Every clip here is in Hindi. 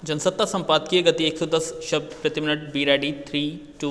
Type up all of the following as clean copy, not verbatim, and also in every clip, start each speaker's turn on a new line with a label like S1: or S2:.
S1: जनसत्ता संपादकीय गति 110 शब्द प्रति मिनट। Be ready. 3, 2,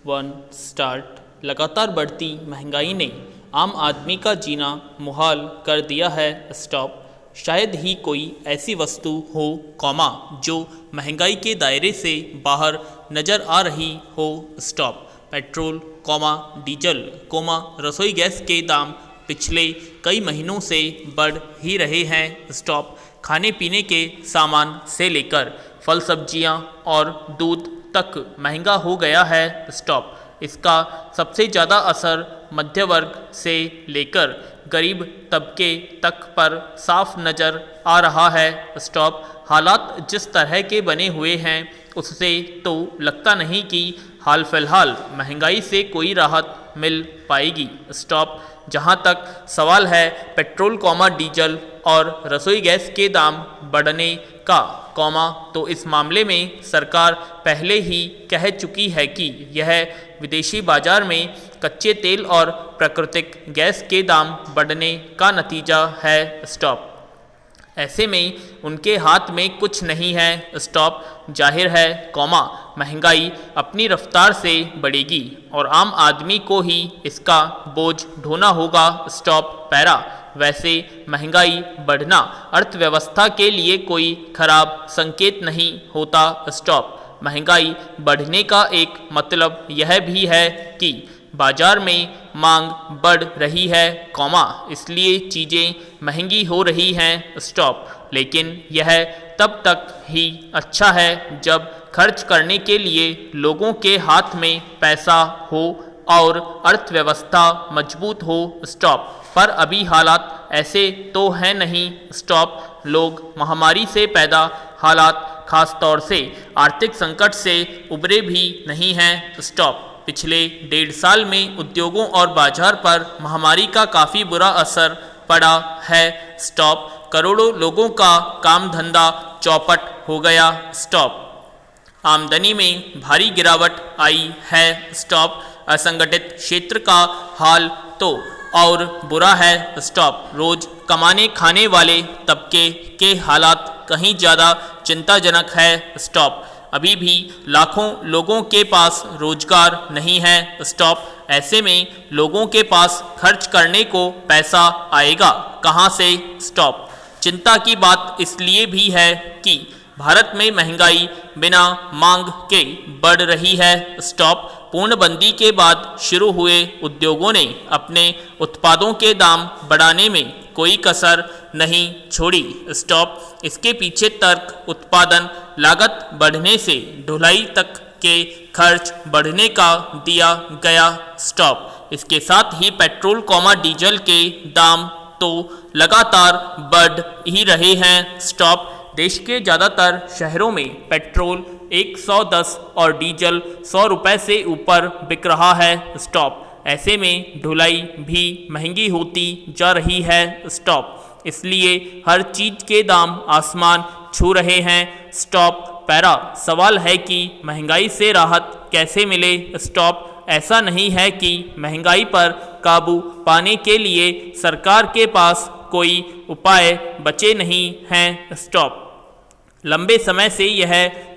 S1: 1 स्टार्ट। लगातार बढ़ती महंगाई ने आम आदमी का जीना मुहाल कर दिया है। स्टॉप। शायद ही कोई ऐसी वस्तु हो कॉमा जो महंगाई के दायरे से बाहर नजर आ रही हो। Stop. Petrol comma diesel comma रसोई गैस के दाम पिछले कई महीनों से बढ़ ही रहे हैं। स्टॉप। खाने पीने के सामान से लेकर फल सब्जियां और दूध तक महंगा हो गया है। स्टॉप। इसका सबसे ज़्यादा असर मध्य वर्ग से लेकर गरीब तबके तक पर साफ नज़र आ रहा है। स्टॉप। हालात जिस तरह के बने हुए हैं उससे तो लगता नहीं कि हाल फिलहाल महंगाई से कोई राहत मिल पाएगी। स्टॉप। जहां तक सवाल है पेट्रोल कॉमा डीजल और रसोई गैस के दाम बढ़ने का कॉमा, तो इस मामले में सरकार पहले ही कह चुकी है कि यह विदेशी बाजार में कच्चे तेल और प्राकृतिक गैस के दाम बढ़ने का नतीजा है। स्टॉप। ऐसे में उनके हाथ में कुछ नहीं है। स्टॉप। जाहिर है कॉमा महंगाई अपनी रफ्तार से बढ़ेगी और आम आदमी को ही इसका बोझ ढोना होगा। स्टॉप। पैरा। वैसे महंगाई बढ़ना अर्थव्यवस्था के लिए कोई खराब संकेत नहीं होता। स्टॉप। महंगाई बढ़ने का एक मतलब यह भी है कि बाजार में मांग बढ़ रही है कॉमा इसलिए चीज़ें महंगी हो रही हैं। स्टॉप। लेकिन यह तब तक ही अच्छा है जब खर्च करने के लिए लोगों के हाथ में पैसा हो और अर्थव्यवस्था मजबूत हो। स्टॉप। पर अभी हालात ऐसे तो हैं नहीं। स्टॉप। लोग महामारी से पैदा हालात खास तौर से आर्थिक संकट से उबरे भी नहीं हैं। स्टॉप। पिछले 1.5 साल में उद्योगों और बाजार पर महामारी का काफ़ी बुरा असर पड़ा है। स्टॉप। करोड़ों लोगों का काम धंधा चौपट हो गया। स्टॉप। आमदनी में भारी गिरावट आई है। स्टॉप। असंगठित क्षेत्र का हाल तो और बुरा है। स्टॉप। रोज कमाने खाने वाले तबके के हालात कहीं ज़्यादा चिंताजनक है। स्टॉप। अभी भी लाखों लोगों के पास रोजगार नहीं है। स्टॉप। ऐसे में लोगों के पास खर्च करने को पैसा आएगा कहां से। स्टॉप। चिंता की बात इसलिए भी है कि भारत में महंगाई बिना मांग के बढ़ रही है। स्टॉप। पूर्णबंदी के बाद शुरू हुए उद्योगों ने अपने उत्पादों के दाम बढ़ाने में कोई कसर नहीं छोड़ी। स्टॉप। इसके पीछे तर्क उत्पादन लागत बढ़ने से ढुलाई तक के खर्च बढ़ने का दिया गया। स्टॉप। इसके साथ ही पेट्रोल कॉमा डीजल के दाम तो लगातार बढ़ ही रहे हैं। स्टॉप। देश के ज़्यादातर शहरों में पेट्रोल 110 और डीजल 100 रुपये से ऊपर बिक रहा है। स्टॉप। ऐसे में ढुलाई भी महंगी होती जा रही है। स्टॉप। इसलिए हर चीज़ के दाम आसमान छू रहे हैं। स्टॉप। पैरा। सवाल है कि महंगाई से राहत कैसे मिले। स्टॉप। ऐसा नहीं है कि महंगाई पर काबू पाने के लिए सरकार के पास कोई उपाय बचे नहीं हैं। स्टॉप। लंबे समय से यह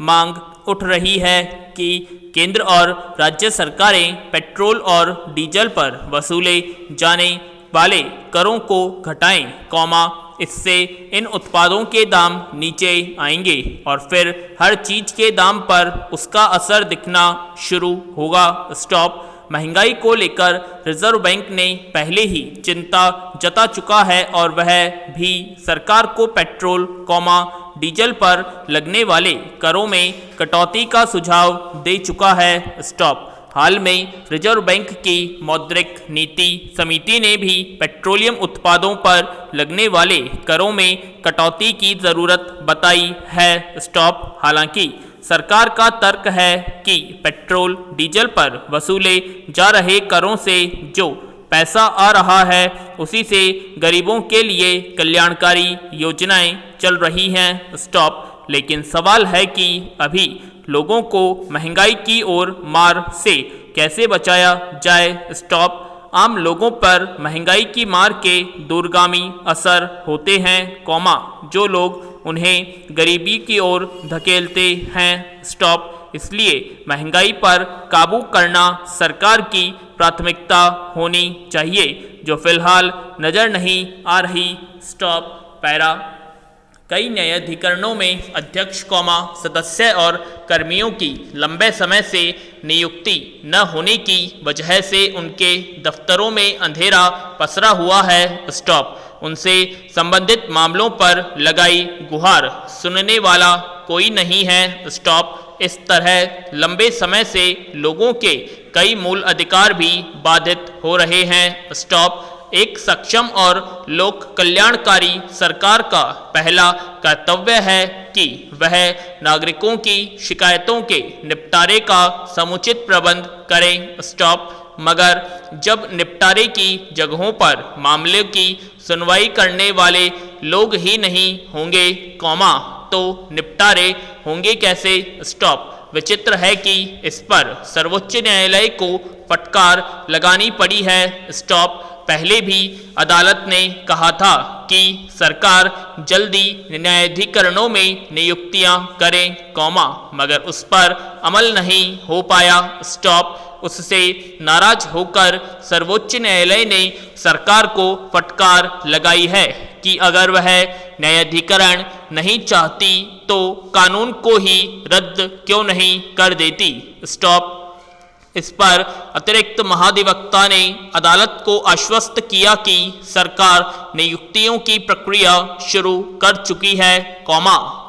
S1: मांग उठ रही है कि केंद्र और राज्य सरकारें पेट्रोल और डीजल पर वसूले जाने वाले करों को घटाएं कॉमा इससे इन उत्पादों के दाम नीचे आएंगे और फिर हर चीज़ के दाम पर उसका असर दिखना शुरू होगा। स्टॉप। महंगाई को लेकर रिजर्व बैंक ने पहले ही चिंता जता चुका है और वह भी सरकार को पेट्रोल कॉमा डीजल पर लगने वाले करों में कटौती का सुझाव दे चुका है। स्टॉप। हाल में रिजर्व बैंक की मौद्रिक नीति समिति ने भी पेट्रोलियम उत्पादों पर लगने वाले करों में कटौती की ज़रूरत बताई है। स्टॉप। हालांकि सरकार का तर्क है कि पेट्रोल डीजल पर वसूले जा रहे करों से जो पैसा आ रहा है उसी से गरीबों के लिए कल्याणकारी योजनाएं चल रही हैं। स्टॉप। लेकिन सवाल है कि अभी लोगों को महंगाई की ओर मार से कैसे बचाया जाए। स्टॉप। आम लोगों पर महंगाई की मार के दूरगामी असर होते हैं कॉमा जो लोग उन्हें गरीबी की ओर धकेलते हैं। स्टॉप। इसलिए महंगाई पर काबू करना सरकार की प्राथमिकता होनी चाहिए, जो फिलहाल नजर नहीं आ रही। स्टॉप। पैरा। कई न्यायाधिकरणों में अध्यक्ष, सदस्य और कर्मियों की लंबे समय से नियुक्ति न होने की वजह से उनके दफ्तरों में अंधेरा पसरा हुआ है। स्टॉप। उनसे संबंधित मामलों पर लगाई गुहार सुनने वाला कोई नहीं है। स्टॉप। इस तरह लंबे समय से लोगों के कई मूल अधिकार भी बाधित हो रहे हैं। स्टॉप। एक सक्षम और लोक कल्याणकारी सरकार का पहला कर्तव्य है कि वह नागरिकों की शिकायतों के निपटारे का समुचित प्रबंध करे। स्टॉप। मगर जब निपटारे की जगहों पर मामले की सुनवाई करने वाले लोग ही नहीं होंगे, तो निपटारे होंगे कैसे? स्टॉप। विचित्र है कि इस पर सर्वोच्च न्यायालय को फटकार लगानी पड़ी है। स्टॉप। पहले भी अदालत ने कहा था कि सरकार जल्दी न्यायाधिकरणों में नियुक्तियां करे, मगर उस पर अमल नहीं हो पाया। स्टॉप। उससे नाराज होकर सर्वोच्च न्यायालय ने सरकार को फटकार लगाई है कि अगर वह न्यायाधिकरण नहीं चाहती तो कानून को ही रद्द क्यों नहीं कर देती। स्टॉप। इस पर अतिरिक्त महाधिवक्ता ने अदालत को आश्वस्त किया कि सरकार नियुक्तियों की प्रक्रिया शुरू कर चुकी है,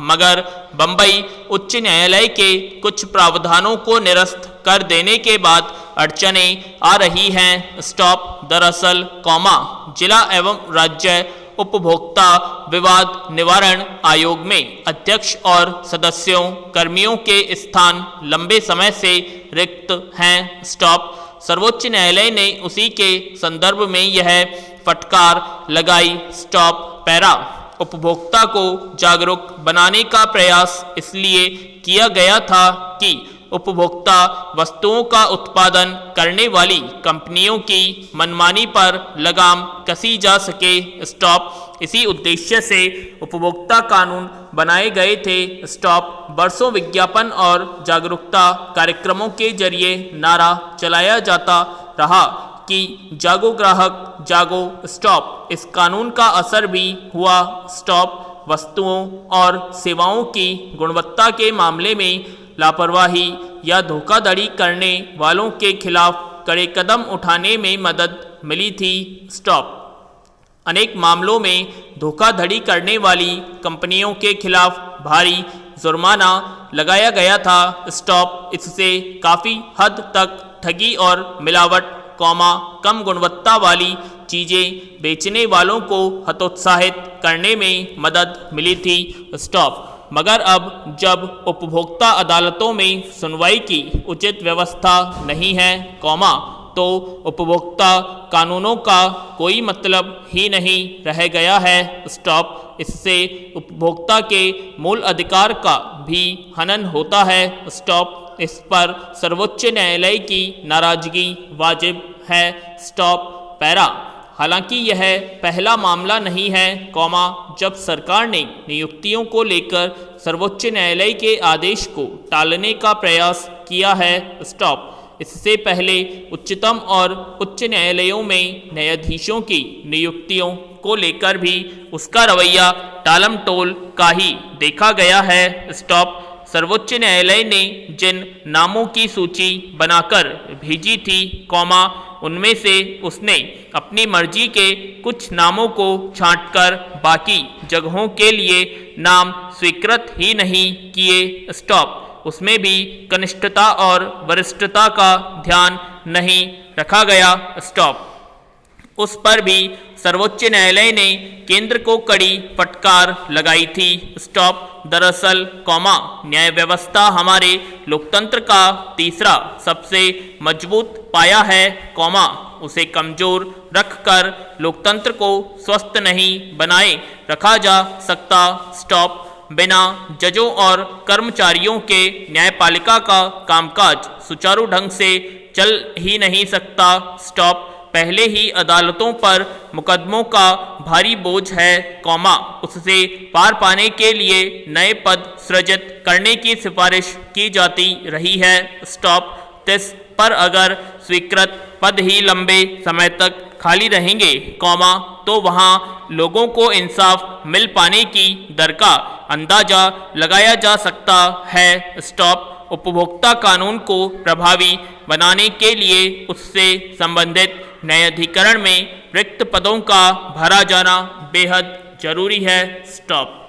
S1: मगर बंबई उच्च न्यायालय के कुछ प्रावधानों को निरस्त कर देने के बाद अड़चनें आ रही हैं। स्टॉप। दरअसल, जिला एवं राज्य उपभोक्ता विवाद निवारण आयोग में अध्यक्ष और सदस्यों, कर्मियों के स्थान लंबे समय से रिक्त हैं। स्टॉप। सर्वोच्च न्यायालय ने उसी के संदर्भ में यह फटकार लगाई। स्टॉप। पैरा। उपभोक्ता को जागरूक बनाने का प्रयास इसलिए किया गया था कि उपभोक्ता वस्तुओं का उत्पादन करने वाली कंपनियों की मनमानी पर लगाम कसी जा सके। स्टॉप। इसी उद्देश्य से उपभोक्ता कानून बनाए गए थे। स्टॉप। बरसों विज्ञापन और जागरूकता कार्यक्रमों के जरिए नारा चलाया जाता रहा कि जागो ग्राहक जागो। स्टॉप। इस कानून का असर भी हुआ। स्टॉप। वस्तुओं और सेवाओं की गुणवत्ता के मामले में लापरवाही या धोखाधड़ी करने वालों के खिलाफ कड़े कदम उठाने में मदद मिली थी। स्टॉप। अनेक मामलों में धोखाधड़ी करने वाली कंपनियों के खिलाफ भारी जुर्माना लगाया गया था। स्टॉप। इससे काफ़ी हद तक ठगी और मिलावट, कम गुणवत्ता वाली चीज़ें बेचने वालों को हतोत्साहित करने में मदद मिली थी। स्टॉप। मगर अब जब उपभोक्ता अदालतों में सुनवाई की उचित व्यवस्था नहीं है, तो उपभोक्ता कानूनों का कोई मतलब ही नहीं रह गया है। स्टॉप। इससे उपभोक्ता के मूल अधिकार का भी हनन होता है। स्टॉप। इस पर सर्वोच्च न्यायालय की नाराजगी वाजिब है। स्टॉप। पैरा। हालांकि यह पहला मामला नहीं है, जब सरकार ने नियुक्तियों को लेकर सर्वोच्च न्यायालय के आदेश को टालने का प्रयास किया है। स्टॉप। इससे पहले उच्चतम और उच्च न्यायालयों में न्यायाधीशों की नियुक्तियों को लेकर भी उसका रवैया टालम टोल का ही देखा गया है। स्टॉप। सर्वोच्च न्यायालय ने जिन नामों की सूची बनाकर भेजी थी, उनमें से उसने अपनी मर्जी के कुछ नामों को छांटकर बाकी जगहों के लिए नाम स्वीकृत ही नहीं किए। स्टॉप। उसमें भी कनिष्ठता और वरिष्ठता का ध्यान नहीं रखा गया। स्टॉप। उस पर भी सर्वोच्च न्यायालय ने केंद्र को कड़ी फटकार लगाई थी। स्टॉप। दरअसल, न्याय व्यवस्था हमारे लोकतंत्र का तीसरा सबसे मजबूत पाया है, उसे कमजोर रखकर लोकतंत्र को स्वस्थ नहीं बनाए रखा जा सकता। स्टॉप। बिना जजों और कर्मचारियों के न्यायपालिका का कामकाज सुचारू ढंग से चल ही नहीं सकता। स्टॉप। पहले ही अदालतों पर मुकदमों का भारी बोझ है, कौमा उससे पार पाने के लिए नए पद सृजित करने की सिफारिश की जाती रही है, स्टॉप। 30 पर अगर स्वीकृत पद ही लंबे समय तक खाली रहेंगे, कौमा तो वहां लोगों को इंसाफ मिल पाने की दर का अंदाजा लगाया जा सकता है, स्टॉप। उपभोक्ता कानून को प्रभावी बनाने के लिए उससे संबंधित न्यायाधिकरण में रिक्त पदों का भरा जाना बेहद जरूरी है, स्टॉप।